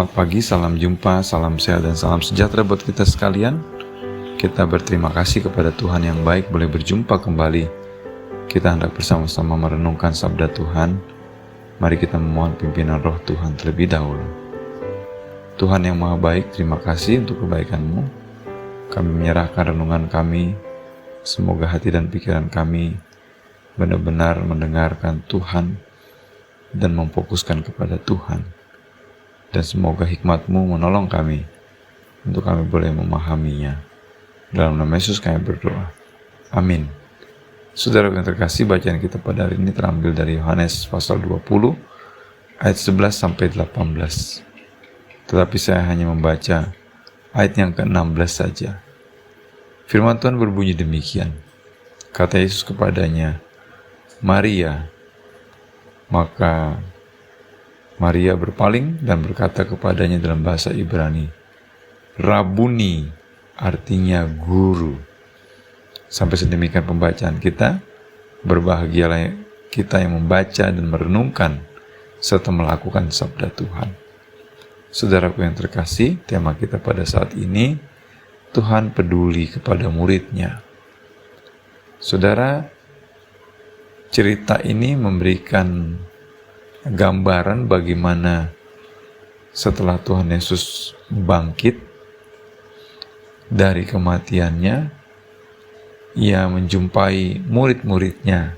Selamat pagi, salam jumpa, salam sehat dan salam sejahtera buat kita sekalian. Kita berterima kasih kepada Tuhan yang baik boleh berjumpa kembali. Kita hendak bersama-sama merenungkan sabda Tuhan. Mari kita memohon pimpinan roh Tuhan terlebih dahulu. Tuhan yang maha baik, terima kasih untuk kebaikan-Mu. Kami menyerahkan renungan kami. Semoga hati dan pikiran kami benar-benar mendengarkan Tuhan dan memfokuskan kepada Tuhan. Dan semoga hikmat-Mu menolong kami untuk kami boleh memahaminya. Dalam nama Yesus kami berdoa. Amin. Saudara yang terkasih, bacaan kita pada hari ini terambil dari Yohanes pasal 20 ayat 11 sampai 18. Tetapi saya hanya membaca ayat yang ke-16 saja. Firman Tuhan berbunyi demikian. Kata Yesus kepadanya, "Maria." Maka Maria berpaling dan berkata kepadanya dalam bahasa Ibrani, "Rabuni," artinya guru. Sampai sedemikian pembacaan kita. Berbahagialah kita yang membaca dan merenungkan serta melakukan sabda Tuhan. Saudaraku yang terkasih, tema kita pada saat ini, Tuhan peduli kepada muridnya. Saudara, cerita ini memberikan gambaran bagaimana setelah Tuhan Yesus bangkit dari kematiannya, Ia menjumpai murid-muridnya,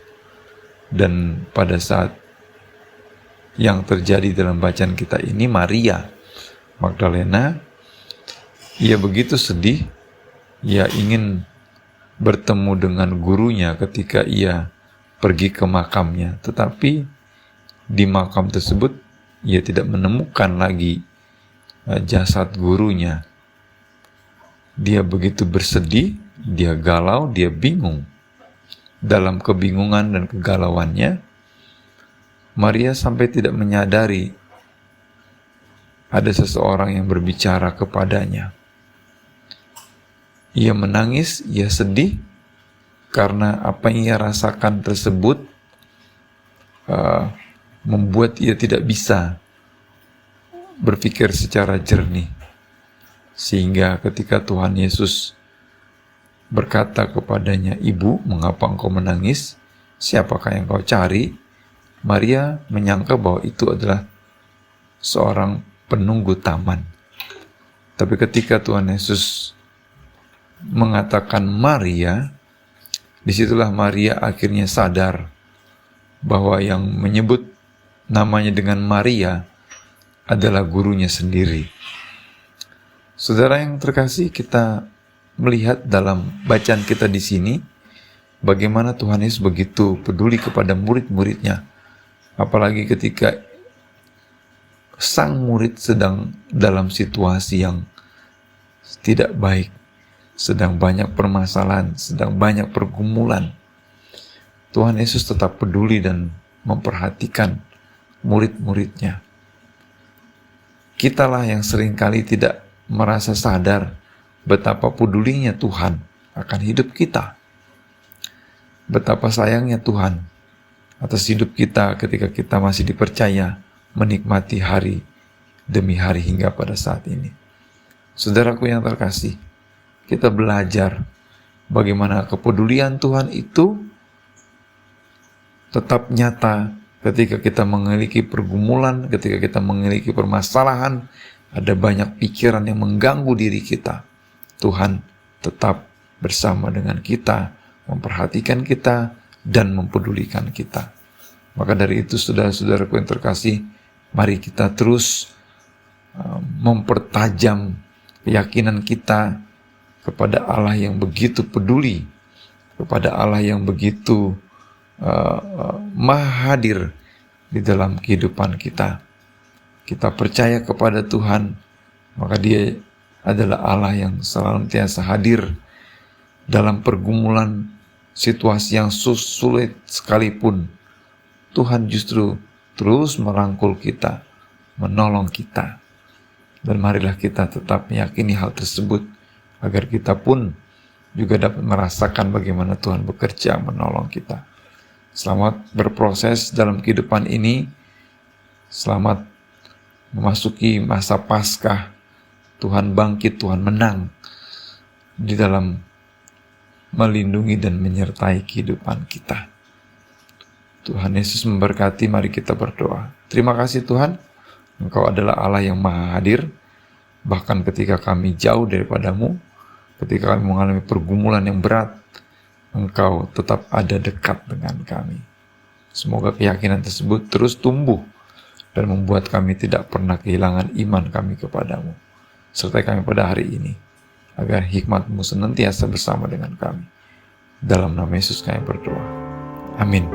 dan pada saat yang terjadi dalam bacaan kita ini, Maria Magdalena, ia begitu sedih, ia ingin bertemu dengan gurunya ketika ia pergi ke makamnya, tetapi di makam tersebut ia tidak menemukan lagi jasad gurunya. Dia begitu bersedih, dia galau, dia bingung. Dalam kebingungan dan kegalauannya, Maria sampai tidak menyadari ada seseorang yang berbicara kepadanya. Ia menangis, ia sedih karena apa yang ia rasakan tersebut membuat ia tidak bisa berpikir secara jernih. Sehingga ketika Tuhan Yesus berkata kepadanya, "Ibu, mengapa engkau menangis? Siapakah yang kau cari?" Maria menyangka bahwa itu adalah seorang penunggu taman. Tapi ketika Tuhan Yesus mengatakan Maria, disitulah Maria akhirnya sadar bahwa yang menyebut namanya dengan Maria adalah gurunya sendiri. Saudara yang terkasih, kita melihat dalam bacaan kita di sini bagaimana Tuhan Yesus begitu peduli kepada murid-muridnya, apalagi ketika sang murid sedang dalam situasi yang tidak baik, sedang banyak permasalahan, sedang banyak pergumulan. Tuhan Yesus tetap peduli dan memperhatikan murid-muridnya. Kitalah yang seringkali tidak merasa sadar betapa pedulinya Tuhan akan hidup kita. Betapa sayangnya Tuhan atas hidup kita ketika kita masih dipercaya menikmati hari demi hari hingga pada saat ini. Saudaraku yang terkasih, kita belajar bagaimana kepedulian Tuhan itu tetap nyata ketika kita memiliki pergumulan, ketika kita memiliki permasalahan, ada banyak pikiran yang mengganggu diri kita. Tuhan tetap bersama dengan kita, memperhatikan kita, dan mempedulikan kita. Maka dari itu, saudara-saudaraku yang terkasih, mari kita terus mempertajam keyakinan kita kepada Allah yang begitu peduli, kepada Allah yang begitu maha hadir di dalam kehidupan kita. Kita percaya kepada Tuhan, maka Dia adalah Allah yang senantiasa hadir dalam pergumulan situasi yang sulit sekalipun. Tuhan justru terus merangkul kita, menolong kita. Dan marilah kita tetap meyakini hal tersebut, agar kita pun juga dapat merasakan bagaimana Tuhan bekerja menolong kita. Selamat berproses dalam kehidupan ini. Selamat memasuki masa Paskah, Tuhan bangkit, Tuhan menang di dalam melindungi dan menyertai kehidupan kita. Tuhan Yesus memberkati, mari kita berdoa. Terima kasih Tuhan, Engkau adalah Allah yang maha hadir, bahkan ketika kami jauh daripadamu, ketika kami mengalami pergumulan yang berat, Engkau tetap ada dekat dengan kami. Semoga keyakinan tersebut terus tumbuh dan membuat kami tidak pernah kehilangan iman kami kepadamu. Sertai kami pada hari ini, agar hikmat-Mu senantiasa bersama dengan kami. Dalam nama Yesus kami berdoa. Amin.